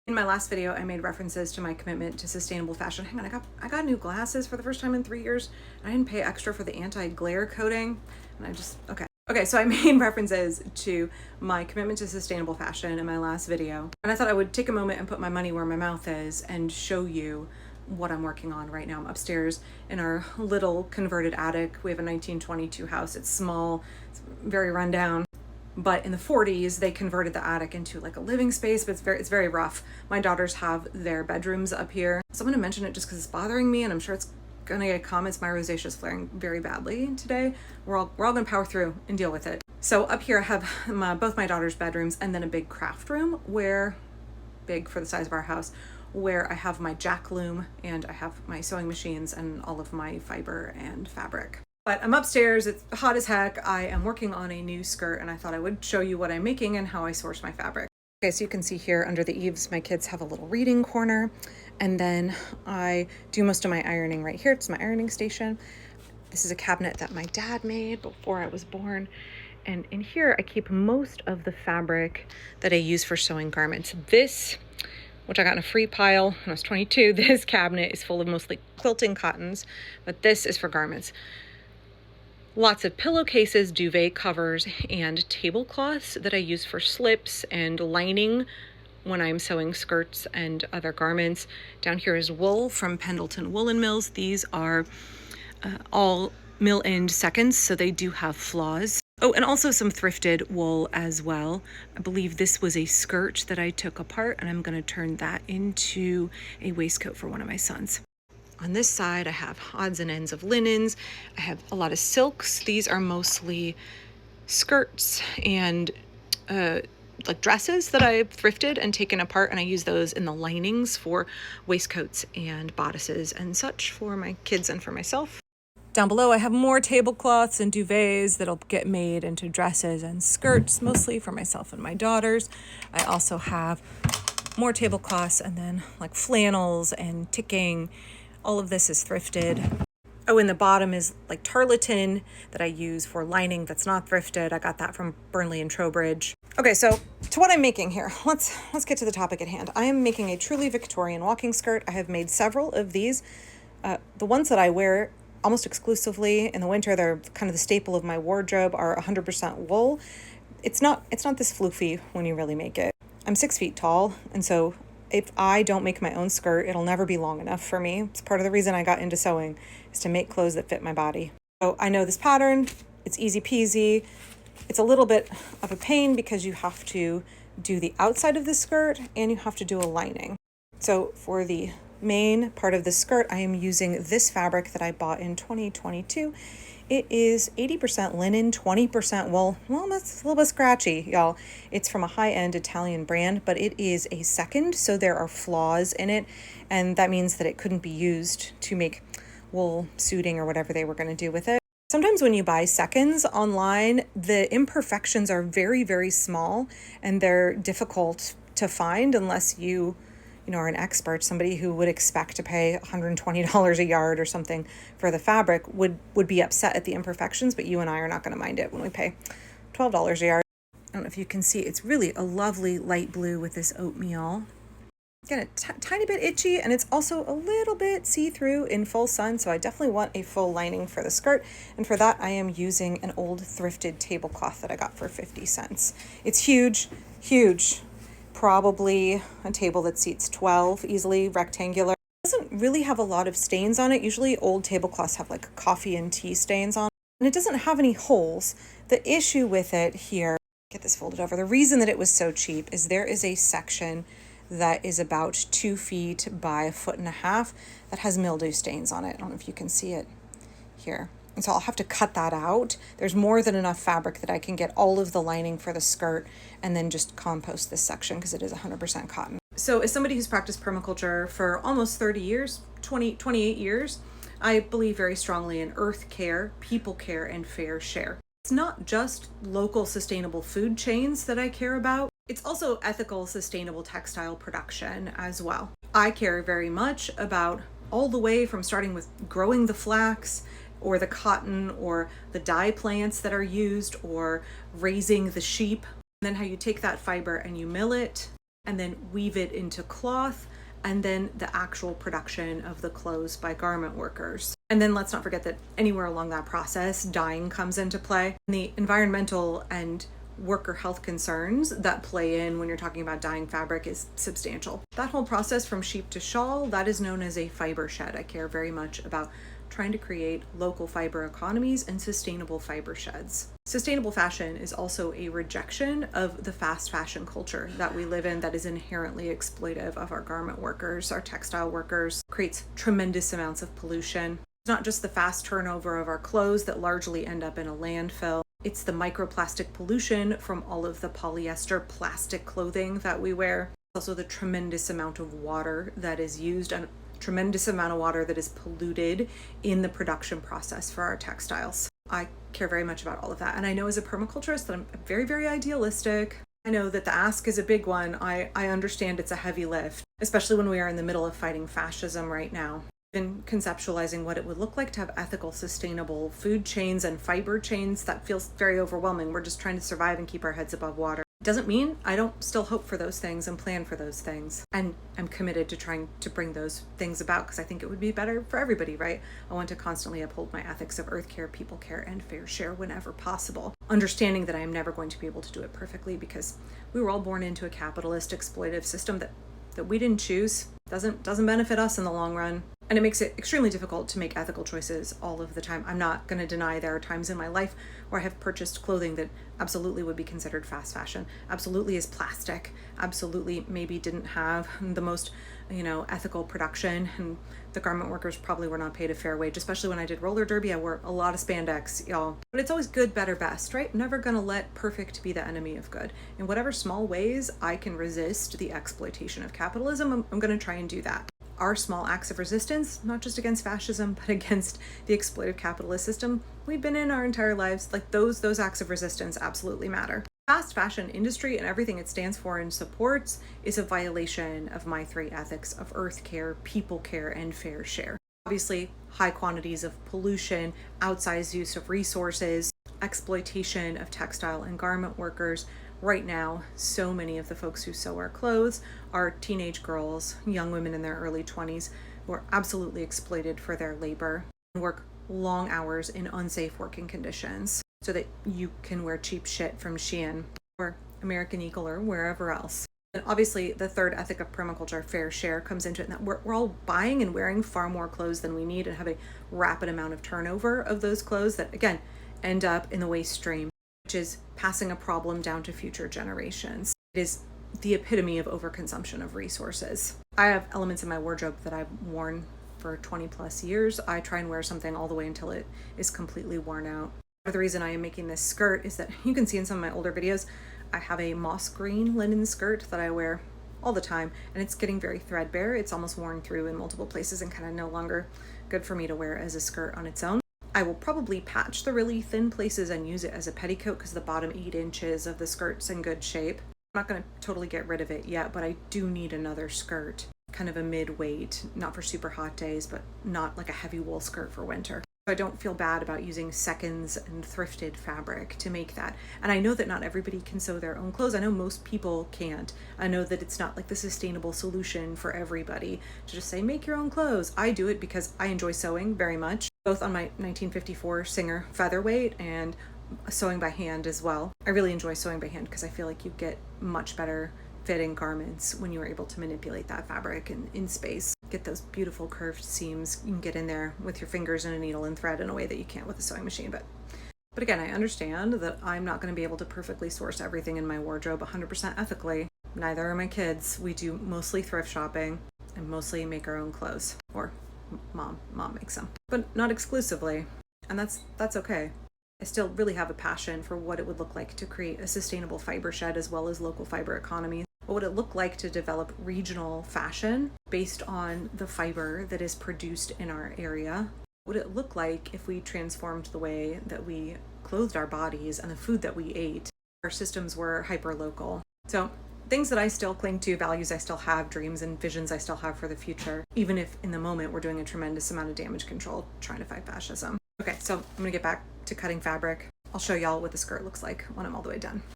In my last video, I made references to my commitment to sustainable fashion. Hang on, I got new glasses for the first time in 3 years. I didn't pay extra for the anti-glare coating. And Okay, so I made references to my commitment to sustainable fashion in my last video. And I thought I would take a moment and put my money where my mouth is and show you what I'm working on right now. I'm upstairs in our little converted attic. We have a 1922 house. It's small, it's very rundown. But in the 40s, they converted the attic into like a living space, but it's very rough. My daughters have their bedrooms up here. So I'm gonna mention it just because it's bothering me, and I'm sure it's gonna get comments. My rosacea is flaring very badly today. We're all gonna power through and deal with it. So up here I have both my daughters' bedrooms and then a big craft room big for the size of our house, where I have my jack loom and I have my sewing machines and all of my fiber and fabric. But I'm upstairs, it's hot as heck. I am working on a new skirt and I thought I would show you what I'm making and how I source my fabric. Okay, so you can see here under the eaves, my kids have a little reading corner, and then I do most of my ironing right here. It's my ironing station. This is a cabinet that my dad made before I was born. And in here, I keep most of the fabric that I use for sewing garments. This, which I got in a free pile when I was 22, this cabinet is full of mostly quilting cottons, but this is for garments. Lots of pillowcases, duvet covers, and tablecloths that I use for slips and lining when I'm sewing skirts and other garments. Down here is wool from Pendleton Woolen Mills. These are all mill end seconds, so they do have flaws. Oh, and also some thrifted wool as well. I believe this was a skirt that I took apart, and I'm gonna turn that into a waistcoat for one of my sons. On this side, I have odds and ends of linens. I have a lot of silks. These are mostly skirts and like dresses that I've thrifted and taken apart, and I use those in the linings for waistcoats and bodices and such for my kids and for myself. Down below, I have more tablecloths and duvets that'll get made into dresses and skirts, mostly for myself and my daughters. I also have more tablecloths and then like flannels and ticking. All of this is thrifted. Oh, and the bottom is like tarlatan that I use for lining that's not thrifted. I got that from Burnley and Trowbridge. Okay, so to what I'm making here, let's get to the topic at hand. I am making a truly Victorian walking skirt. I have made several of these. The ones that I wear almost exclusively in the winter, they're kind of the staple of my wardrobe, are 100% wool. It's not this floofy when you really make it. I'm 6 feet tall, and so if I don't make my own skirt, it'll never be long enough for me. It's part of the reason I got into sewing, is to make clothes that fit my body. So I know this pattern, it's easy peasy. It's a little bit of a pain because you have to do the outside of the skirt and you have to do a lining. So for the main part of the skirt, I am using this fabric that I bought in 2022. It is 80% linen, 20% wool. Well, that's a little bit scratchy, y'all. It's from a high-end Italian brand, but it is a second, so there are flaws in it, and that means that it couldn't be used to make wool suiting or whatever they were going to do with it. Sometimes when you buy seconds online, the imperfections are very, very small, and they're difficult to find unless you are an expert. Somebody who would expect to pay $120 a yard or something for the fabric would be upset at the imperfections, but you and I are not going to mind it when we pay $12 a yard. I don't know if you can see, it's really a lovely light blue with this oatmeal. Again, a tiny bit itchy, and it's also a little bit see-through in full sun, so I definitely want a full lining for the skirt, and for that I am using an old thrifted tablecloth that I got for 50 cents. It's huge, huge. Probably a table that seats 12 easily, rectangular. It doesn't really have a lot of stains on it. Usually old tablecloths have like coffee and tea stains on it. And it doesn't have any holes. The issue with it here, get this folded over, the reason that it was so cheap is there is a section that is about 2 feet by 1.5 feet that has mildew stains on it. I don't know if you can see it here. And so I'll have to cut that out. There's more than enough fabric that I can get all of the lining for the skirt and then just compost this section because it is 100% cotton. So as somebody who's practiced permaculture for almost 30 years, 28 years, I believe very strongly in earth care, people care, and fair share. It's not just local sustainable food chains that I care about. It's also ethical, sustainable textile production as well. I care very much about all the way from starting with growing the flax or the cotton or the dye plants that are used or raising the sheep, and then how you take that fiber and you mill it and then weave it into cloth, and then the actual production of the clothes by garment workers. And then let's not forget that anywhere along that process, dyeing comes into play. And the environmental and worker health concerns that play in when you're talking about dyeing fabric is substantial. That whole process from sheep to shawl, that is known as a fiber shed. I care very much about trying to create local fiber economies and sustainable fiber sheds. Sustainable fashion is also a rejection of the fast fashion culture that we live in that is inherently exploitive of our garment workers, our textile workers, creates tremendous amounts of pollution. It's not just the fast turnover of our clothes that largely end up in a landfill. It's the microplastic pollution from all of the polyester plastic clothing that we wear. Also the tremendous amount of water that is used and tremendous amount of water that is polluted in the production process for our textiles. I care very much about all of that. And I know as a permaculturist that I'm very, very idealistic. I know that the ask is a big one. I understand it's a heavy lift, especially when we are in the middle of fighting fascism right now. Been conceptualizing what it would look like to have ethical, sustainable food chains and fiber chains. That feels very overwhelming. We're just trying to survive and keep our heads above water. Doesn't mean I don't still hope for those things and plan for those things. And I'm committed to trying to bring those things about because I think it would be better for everybody, right? I want to constantly uphold my ethics of earth care, people care, and fair share whenever possible. Understanding that I am never going to be able to do it perfectly because we were all born into a capitalist exploitive system that we didn't choose. Doesn't benefit us in the long run. And it makes it extremely difficult to make ethical choices all of the time. I'm not going to deny there are times in my life where I have purchased clothing that absolutely would be considered fast fashion, absolutely is plastic, absolutely maybe didn't have the most, ethical production, and the garment workers probably were not paid a fair wage, especially when I did roller derby. I wore a lot of spandex, y'all. But it's always good, better, best, right? I'm never going to let perfect be the enemy of good. In whatever small ways I can resist the exploitation of capitalism, I'm going to try and do that. Our small acts of resistance, not just against fascism, but against the exploitive capitalist system we've been in our entire lives, like those acts of resistance absolutely matter. Fast fashion industry and everything it stands for and supports is a violation of my three ethics of earth care, people care, and fair share. Obviously, high quantities of pollution, outsized use of resources, exploitation of textile and garment workers. Right now, so many of the folks who sew our clothes are teenage girls, young women in their early 20s, who are absolutely exploited for their labor and work long hours in unsafe working conditions so that you can wear cheap shit from Shein or American Eagle or wherever else. And obviously, the third ethic of permaculture, fair share, comes into it, and that we're all buying and wearing far more clothes than we need and have a rapid amount of turnover of those clothes that, again, end up in the waste stream, which is passing a problem down to future generations. It is the epitome of overconsumption of resources. I have elements in my wardrobe that I've worn for 20 plus years. I try and wear something all the way until it is completely worn out. The reason I am making this skirt is that you can see in some of my older videos, I have a moss green linen skirt that I wear all the time, and it's getting very threadbare. It's almost worn through in multiple places and kind of no longer good for me to wear as a skirt on its own. I will probably patch the really thin places and use it as a petticoat because the bottom 8 inches of the skirt's in good shape. I'm not going to totally get rid of it yet, but I do need another skirt, kind of a mid-weight, not for super hot days, but not like a heavy wool skirt for winter. So I don't feel bad about using seconds and thrifted fabric to make that. And I know that not everybody can sew their own clothes. I know most people can't. I know that it's not like the sustainable solution for everybody to just say, make your own clothes. I do it because I enjoy sewing very much, both on my 1954 Singer Featherweight and sewing by hand as well. I really enjoy sewing by hand because I feel like you get much better fitting garments when you are able to manipulate that fabric in space. Get those beautiful curved seams you can get in there with your fingers and a needle and thread in a way that you can't with a sewing machine. But again, I understand that I'm not going to be able to perfectly source everything in my wardrobe 100% ethically. Neither are my kids. We do mostly thrift shopping and mostly make our own clothes. Or mom makes them. But not exclusively. And that's okay. I still really have a passion for what it would look like to create a sustainable fiber shed as well as local fiber economies. What would it look like to develop regional fashion based on the fiber that is produced in our area? What would it look like if we transformed the way that we clothed our bodies and the food that we ate? Our systems were hyper-local. So things that I still cling to, values I still have, dreams and visions I still have for the future, even if in the moment we're doing a tremendous amount of damage control trying to fight fascism. Okay, so I'm gonna get back to cutting fabric. I'll show y'all what the skirt looks like when I'm all the way done.